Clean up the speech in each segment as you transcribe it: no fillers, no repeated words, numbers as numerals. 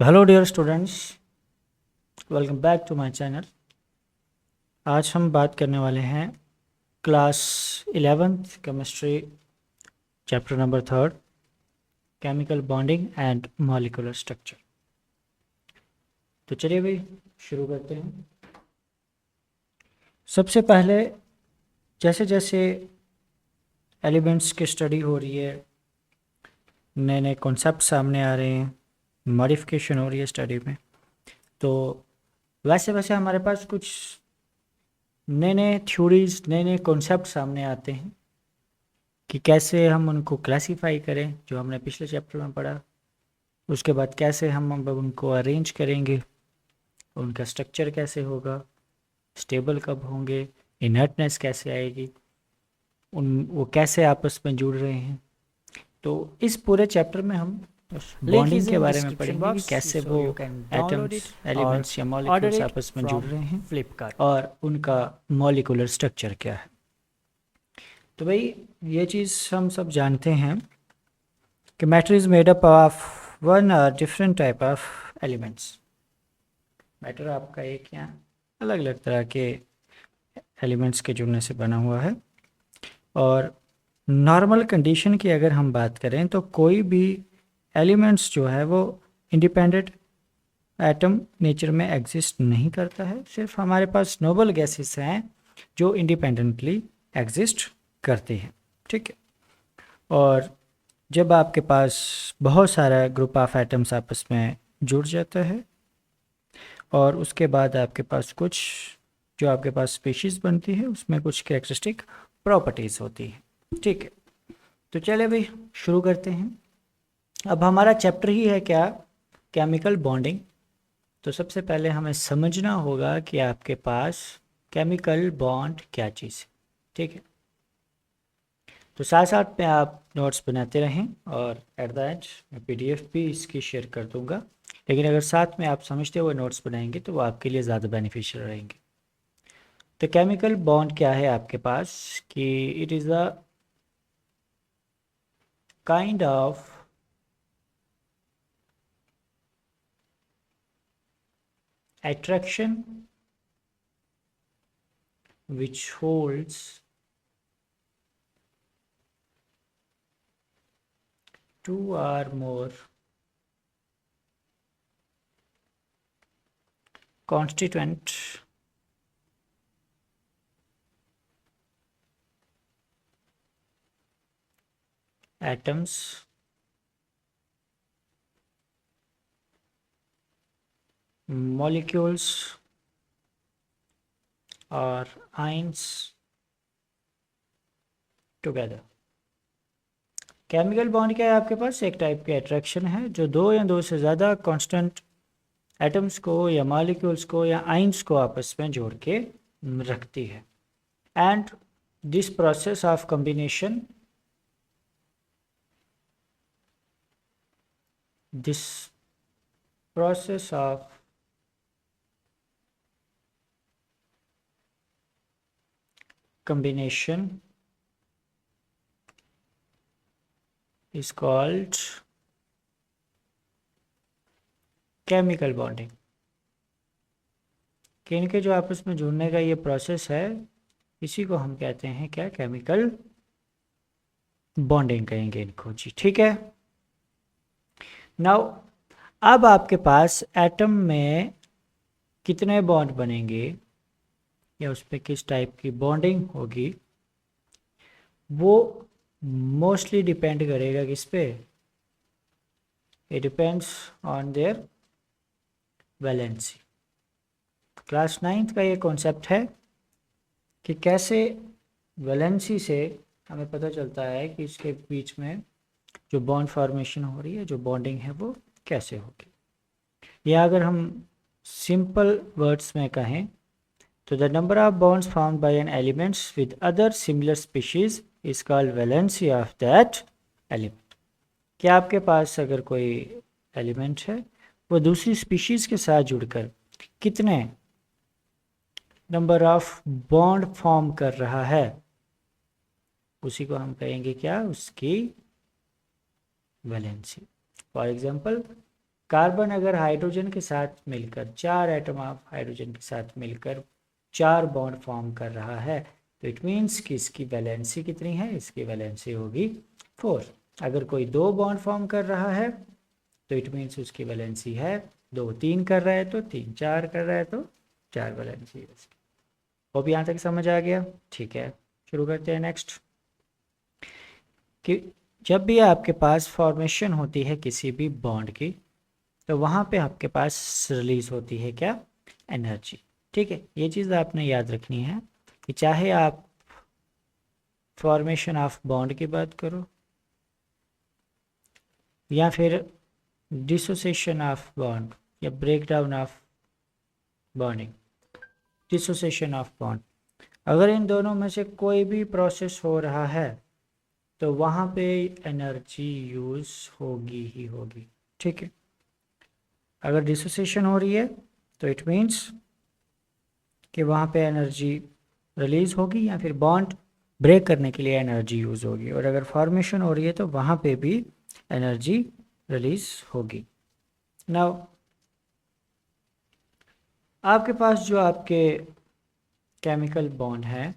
तो hello dear students, welcome back to my channel. आज हम बात करने वाले हैं class 11th chemistry chapter number 3 chemical bonding and molecular structure. तो चलिए भाई शुरू करते हैं। सबसे पहले जैसे जैसे एलिमेंट्स की स्टडी हो रही है, नए नए कॉन्सेप्ट सामने आ रहे हैं, मॉडिफिकेशन हो रही है स्टडी में, तो वैसे वैसे हमारे पास कुछ नए नए थ्योरीज, नए नए कॉन्सेप्ट सामने आते हैं कि कैसे हम उनको क्लासीफाई करें, जो हमने पिछले चैप्टर में पढ़ा। उसके बाद कैसे हम अब उनको अरेंज करेंगे, उनका स्ट्रक्चर कैसे होगा, स्टेबल कब होंगे, इनर्टनेस कैसे आएगी, वो कैसे आपस में जुड़ रहे हैं। तो इस पूरे चैप्टर में हम बॉन्डिंग के बारे में पढ़ेंगे कि कैसे वो एटम्स, एलिमेंट्स या मॉलिक्यूल्स आपस में जुड़ रहे हैं फ्लिपकार्ट और उनका मॉलिक्यूलर स्ट्रक्चर क्या है। तो भाई ये चीज़ हम सब जानते हैं कि matter is made up of one different type of elements. Matter आपका एक या अलग अलग तरह के एलिमेंट्स के जुड़ने से बना हुआ है। और नॉर्मल कंडीशन की अगर हम बात करें तो कोई भी एलिमेंट्स जो है वो इंडिपेंडेंट एटम नेचर में एग्जिस्ट नहीं करता है। सिर्फ हमारे पास नोबल गैसेस हैं जो इंडिपेंडेंटली एग्जिस्ट करते हैं, ठीक है। और जब आपके पास बहुत सारा ग्रुप ऑफ एटम्स आपस में जुड़ जाता है और उसके बाद आपके पास कुछ जो आपके पास स्पीशीज़ बनती है, उसमें कुछ कैरेक्टरिस्टिक प्रॉपर्टीज़ होती है, ठीक है। तो चलिए भाई शुरू करते हैं। अब हमारा चैप्टर ही है क्या, केमिकल बॉन्डिंग। तो सबसे पहले हमें समझना होगा कि आपके पास केमिकल बॉन्ड क्या चीज़ है, ठीक है। तो साथ साथ में आप नोट्स बनाते रहें और एट द एंड मैं पीडीएफ भी इसकी शेयर कर दूंगा। लेकिन अगर साथ में आप समझते हुए नोट्स बनाएंगे तो वो आपके लिए ज़्यादा बेनिफिशियल रहेंगे। तो केमिकल बॉन्ड क्या है आपके पास कि it is a kind of attraction which holds two or more constituent atoms, molecules or ions together। Chemical bond क्या है आपके पास, एक टाइप की अट्रैक्शन है जो दो या दो से ज़्यादा कांस्टेंट एटम्स को या मॉलिक्यूल्स को या आइंस को आपस में जोड़ के रखती है। And this process of combination, this process of combination is called chemical bonding। कि इनके जो आपस में जुड़ने का ये प्रोसेस है, इसी को हम कहते हैं क्या, केमिकल बॉन्डिंग कहेंगे इनको जी, ठीक है। नाउ अब आपके पास एटम में कितने बॉन्ड बनेंगे या उस पर किस टाइप की बॉन्डिंग होगी, वो मोस्टली डिपेंड करेगा किस पे, it depends on their valency. Class 9th का ये कॉन्सेप्ट है कि कैसे वैलेंसी से हमें पता चलता है कि इसके बीच में जो बॉन्ड फॉर्मेशन हो रही है, जो बॉन्डिंग है, वो कैसे होगी। या अगर हम सिंपल वर्ड्स में कहें तो the number of bonds found by an elements with other similar species is called valency of that element. क्या आपके पास अगर कोई एलिमेंट है, वो दूसरी स्पीशीज के साथ जुड़कर कितने नंबर ऑफ बॉन्ड फॉर्म कर रहा है, उसी को हम कहेंगे क्या, उसकी वैलेंसी। फॉर एग्जांपल कार्बन अगर हाइड्रोजन के साथ मिलकर, 4 एटम ऑफ हाइड्रोजन के साथ मिलकर 4 बॉन्ड फॉर्म कर रहा है, तो इट मीन्स कि इसकी वैलेंसी कितनी है, इसकी वैलेंसी होगी 4। अगर कोई 2 बॉन्ड फॉर्म कर रहा है तो इट मीन्स उसकी वैलेंसी है 2, 3 कर रहा है तो 3, 4 कर रहा है तो 4 वैलेंसी है इसकी। वो भी यहाँ तक समझ आ गया? ठीक है, शुरू करते हैं नेक्स्ट। कि जब भी आपके पास फॉर्मेशन होती है किसी भी बॉन्ड की, तो वहाँ पे आपके पास रिलीज़ होती है क्या, एनर्जी। ठीक है, ये चीज़ आपने याद रखनी है कि चाहे आप फॉर्मेशन ऑफ बॉन्ड की बात करो या फिर डिसोसिएशन ऑफ बॉन्ड या break down of bonding, dissociation of bond, अगर इन दोनों में से कोई भी प्रोसेस हो रहा है तो वहाँ पे एनर्जी यूज़ होगी ही होगी। ठीक है, अगर डिसोसिएशन हो रही है तो इट मीन्स कि वहाँ पे एनर्जी रिलीज़ होगी या फिर बॉन्ड ब्रेक करने के लिए एनर्जी यूज़ होगी, और अगर फॉर्मेशन हो रही है तो वहाँ पे भी एनर्जी रिलीज़ होगी। नाउ आपके पास जो आपके केमिकल बॉन्ड हैं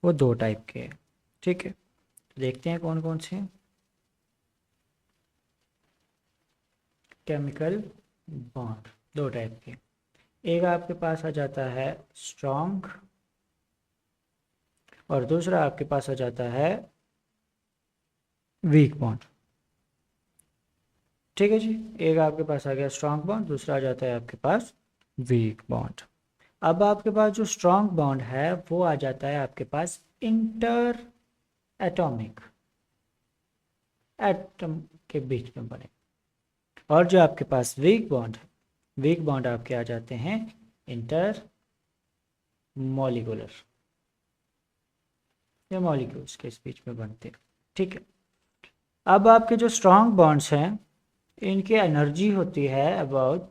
वो 2 टाइप के हैं। ठीक है, देखते हैं कौन कौन से हैं केमिकल बॉन्ड। 2 टाइप के, एक आपके पास आ जाता है स्ट्रॉन्ग और दूसरा आपके पास आ जाता है वीक बॉन्ड। ठीक है जी, एक आपके पास आ गया स्ट्रॉन्ग बॉन्ड, दूसरा आ जाता है आपके पास वीक बॉन्ड। अब आपके पास जो स्ट्रॉन्ग बॉन्ड है वो आ जाता है आपके पास इंटर एटॉमिक, एटम के बीच में बने, और जो आपके पास वीक बॉन्ड है, वीक बॉन्ड आपके आ जाते हैं इंटर मॉलिक्यूलर, या मॉलिक्यूल्स के बीच में बनते हैं। ठीक है, अब आपके जो स्ट्रॉन्ग बॉन्ड्स हैं इनकी एनर्जी होती है अबाउट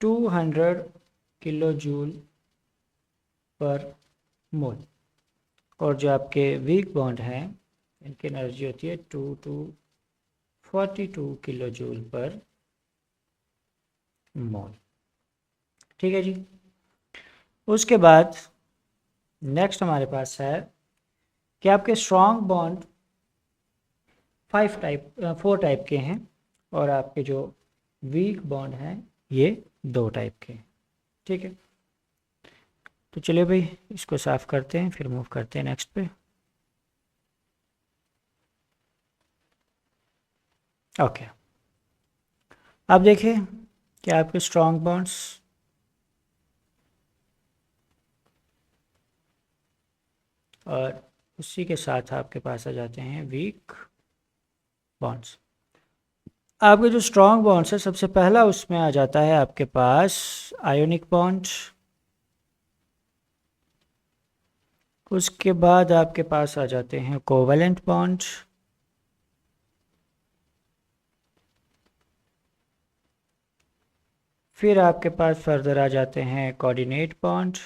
200 किलो जूल पर मोल, और जो आपके वीक बॉन्ड हैं इनकी एनर्जी होती है 2 to 42 किलो जूल पर मोल। ठीक है जी, उसके बाद नेक्स्ट हमारे पास है कि आपके स्ट्रॉन्ग बॉन्ड 4 टाइप के हैं, और आपके जो वीक बॉन्ड हैं ये 2 टाइप के हैं। ठीक है, तो चलिए भाई इसको साफ करते हैं फिर मूव करते हैं नेक्स्ट पे। ओके, अब देखिए कि आपके स्ट्रॉन्ग बॉन्ड्स और उसी के साथ आपके पास आ जाते हैं वीक बॉन्ड्स। आपके जो स्ट्रॉन्ग बॉन्ड्स है सबसे पहला उसमें आ जाता है आपके पास आयोनिक बॉन्ड, उसके बाद आपके पास आ जाते हैं कोवेलेंट बॉन्ड, फिर आपके पास फर्दर आ जाते हैं कोऑर्डिनेट बॉन्ड,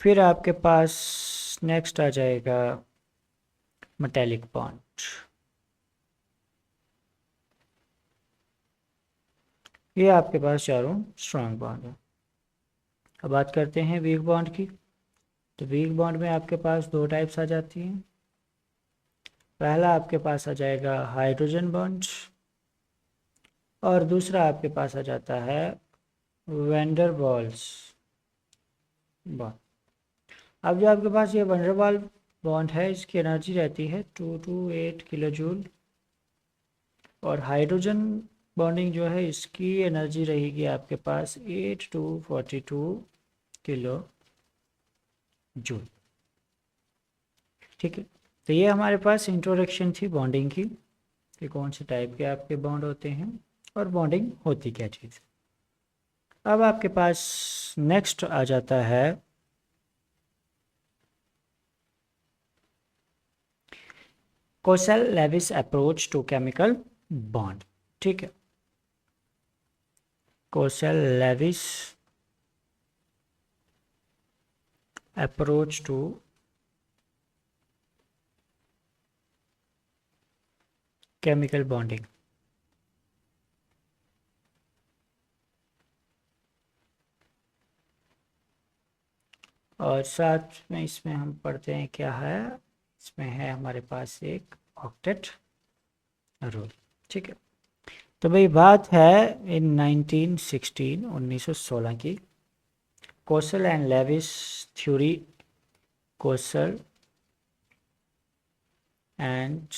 फिर आपके पास नेक्स्ट आ जाएगा मेटेलिक बॉन्ड। ये आपके पास चारों स्ट्रॉन्ग बॉन्ड है। अब बात करते हैं वीक बॉन्ड की, तो वीक बॉन्ड में आपके पास 2 टाइप्स आ जाती हैं। पहला आपके पास आ जाएगा हाइड्रोजन बॉन्ड और दूसरा आपके पास आ जाता है वैंडरवाल्स बॉन्ड। अब जो आपके पास ये वैंडरवाल बॉन्ड है इसकी एनर्जी रहती है 2 to 8 किलो जूल, और हाइड्रोजन बॉन्डिंग जो है इसकी एनर्जी रहेगी आपके पास 8 to 42 किलो जूल। ठीक है, तो ये हमारे पास इंट्रोडक्शन थी बॉन्डिंग की कि कौन से टाइप के आपके बॉन्ड होते हैं और बॉन्डिंग होती क्या चीज़। अब आपके पास नेक्स्ट आ जाता है Kossel Lewis approach to chemical bond. ठीक है, Kossel Lewis approach to chemical bonding. और साथ में इसमें हम पढ़ते हैं क्या है, इसमें है हमारे पास एक ऑक्टेट रूल। ठीक है, तो भाई बात है इन 1916 की, Kossel and Lewis theory, Kossel and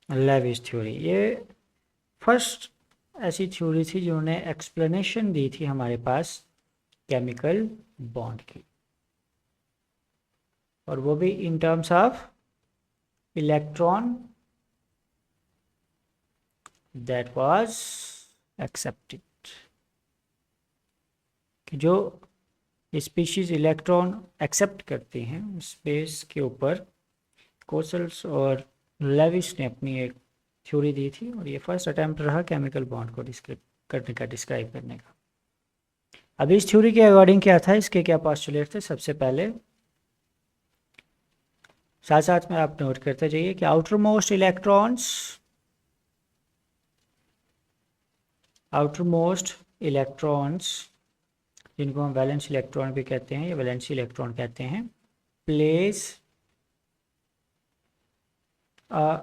Lewis theory, ये फर्स्ट ऐसी थ्योरी थी जिन्होंने एक्सप्लेनेशन दी थी हमारे पास केमिकल बॉन्ड की, और वो भी in terms of electron that was accepted, कि जो स्पीशीज इलेक्ट्रॉन एक्सेप्ट करती हैं उस बेस के ऊपर कोसल्स और लेविस ने अपनी एक थ्योरी दी थी, और ये फर्स्ट अटेम्प्ट रहा केमिकल बॉन्ड को डिस्क्राइब करने का। अभी इस थ्योरी के अकॉर्डिंग क्या था, इसके क्या पोस्टुलेट थे, सबसे पहले साथ साथ में आप नोट करते जाइए कि आउटर मोस्ट इलेक्ट्रॉन्स जिनको हम वैलेंस इलेक्ट्रॉन भी कहते हैं या वैलेंसी इलेक्ट्रॉन कहते हैं, plays a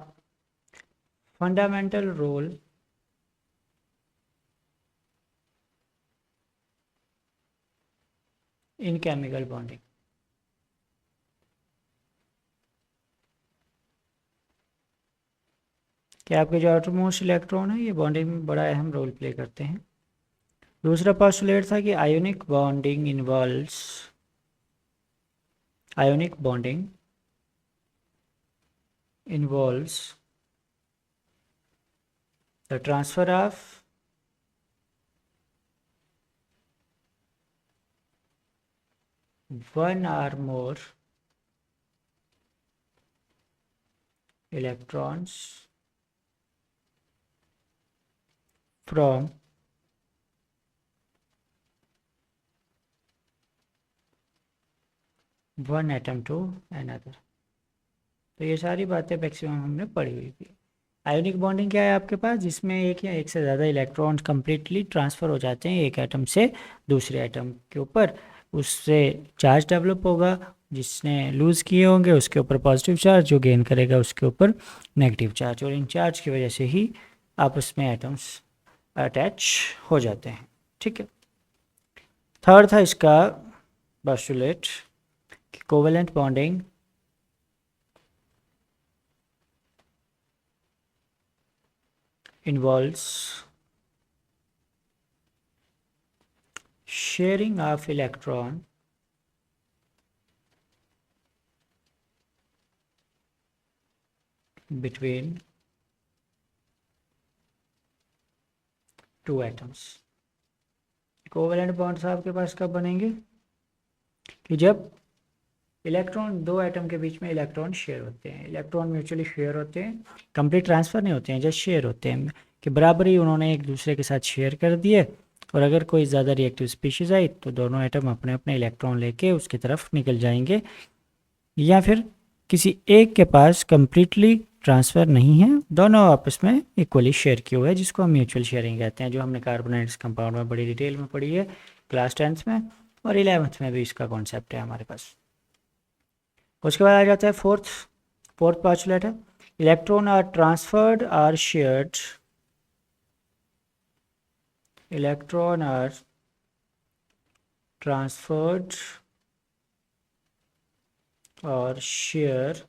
fundamental role in chemical bonding. क्या आपके जो आउटरमोस्ट इलेक्ट्रॉन है ये बॉन्डिंग में बड़ा अहम रोल प्ले करते हैं। दूसरा पोस्टुलेट था कि ionic bonding involves the transfer of one or more electrons from one atom to another। तो ये सारी बातें मैक्सिमम हमने पढ़ी हुई थी। आयोनिक बॉन्डिंग क्या है आपके पास, जिसमें एक या एक से ज़्यादा इलेक्ट्रॉन्स कंप्लीटली ट्रांसफ़र हो जाते हैं एक एटम से दूसरे एटम के ऊपर, उससे चार्ज डेवलप होगा, जिसने लूज़ किए होंगे उसके ऊपर पॉजिटिव चार्ज, जो गेन करेगा उसके ऊपर नेगेटिव चार्ज, और इन चार्ज की वजह से ही आपस में एटम्स अटैच हो जाते हैं। ठीक है, थर्ड था इसका पोस्टुलेट कि covalent bonding involves sharing of electron between two atoms। Covalent bonds आपके पास कब बनेंगे, कि जब इलेक्ट्रॉन दो एटम के बीच में इलेक्ट्रॉन शेयर होते हैं, इलेक्ट्रॉन म्यूचुअली शेयर होते हैं, कंप्लीट ट्रांसफ़र नहीं होते हैं, जस्ट शेयर होते हैं कि बराबरी उन्होंने एक दूसरे के साथ शेयर कर दिए, और अगर कोई ज़्यादा रिएक्टिव स्पीशीज़ आई तो दोनों एटम अपने अपने इलेक्ट्रॉन लेके उसकी तरफ निकल जाएंगे, या फिर किसी एक के पास कंप्लीटली ट्रांसफ़र नहीं है, दोनों आपस में इक्वली शेयर किए हुए हैं, जिसको हम म्यूचुअल शेयरिंग कहते हैं, जो हमने कार्बोनेट्स कंपाउंड में बड़ी डिटेल में पढ़ी है क्लास 10th में, और 11th में भी इसका कॉन्सेप्ट है हमारे पास। उसके बाद आ जाता है फोर्थ पोस्टुलेट है electron are transferred or shared, electron are transferred और share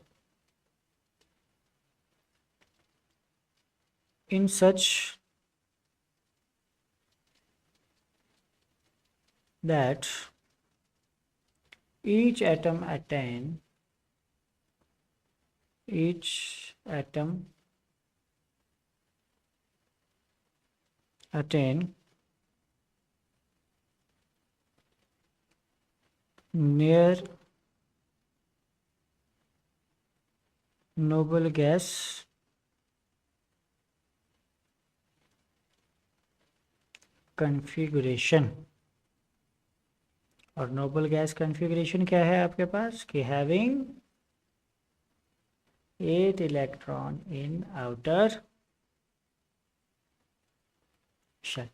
in such that each atom attain near noble gas configuration. और नोबल गैस कन्फिगरेशन क्या है आपके पास, कि having 8 electron in outer shell.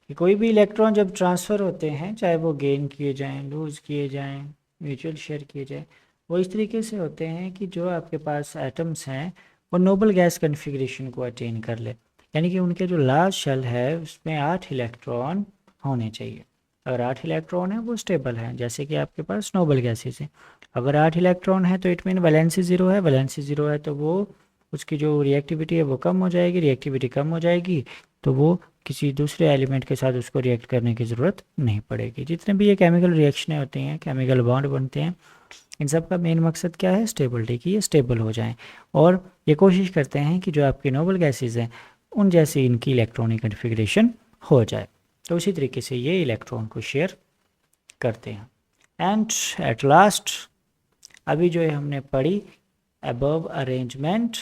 कि कोई भी इलेक्ट्रॉन जब ट्रांसफ़र होते हैं, चाहे वो गेन किए जाएं, लूज़ किए जाएं, म्यूचुअल शेयर किए जाएं, वो इस तरीके से होते हैं कि जो आपके पास एटम्स हैं वो नोबल गैस कन्फिग्रेशन को अटेन कर ले। यानी कि उनके जो लास्ट शेल है उसमें 8 इलेक्ट्रॉन होने चाहिए। अगर 8 इलेक्ट्रॉन है वो स्टेबल है, जैसे कि आपके पास नोबल गैसेस हैं। अगर 8 इलेक्ट्रॉन है तो इट मीन वैलेंसी ज़ीरो है, वैलेंसी ज़ीरो है तो वो उसकी जो रिएक्टिविटी है वो कम हो जाएगी, रिएक्टिविटी कम हो जाएगी तो वो किसी दूसरे एलिमेंट के साथ उसको रिएक्ट करने की ज़रूरत नहीं पड़ेगी। जितने भी ये केमिकल रिएक्शनें होती हैं, केमिकल बॉन्ड बनते हैं, इन सब का मेन मकसद क्या है? स्टेबिलिटी, की ये स्टेबल हो जाएं और ये कोशिश करते हैं कि जो आपकी नोबल गैसेज हैं उन जैसी इनकी इलेक्ट्रॉनिक कन्फिग्रेशन हो जाए। तो उसी तरीके से ये इलेक्ट्रॉन को शेयर करते हैं। एंड एट लास्ट अभी जो है हमने पढ़ी above arrangement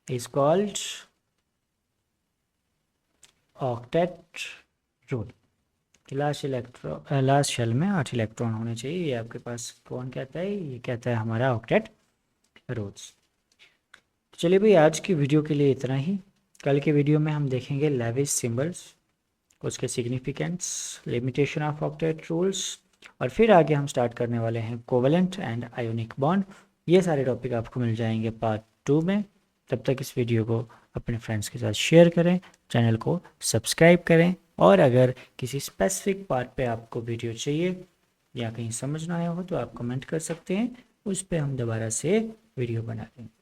is called octet rule। Last shell में 8 इलेक्ट्रॉन होने चाहिए, ये आपके पास कौन कहता है? ये कहता है हमारा ऑक्टेट रूल्स। चलिए भाई, आज की वीडियो के लिए इतना ही। कल के वीडियो में हम देखेंगे लेविस सिंबल्स, उसके significance, limitation of octet rules, और फिर आगे हम स्टार्ट करने वाले हैं कोवेलेंट एंड आयोनिक बॉन्ड। ये सारे टॉपिक आपको मिल जाएंगे पार्ट 2 में। तब तक इस वीडियो को अपने फ्रेंड्स के साथ शेयर करें, चैनल को सब्सक्राइब करें, और अगर किसी स्पेसिफिक पार्ट पे आपको वीडियो चाहिए या कहीं समझ ना आया हो तो आप कमेंट कर सकते हैं, उस पर हम दोबारा से वीडियो बना देंगे।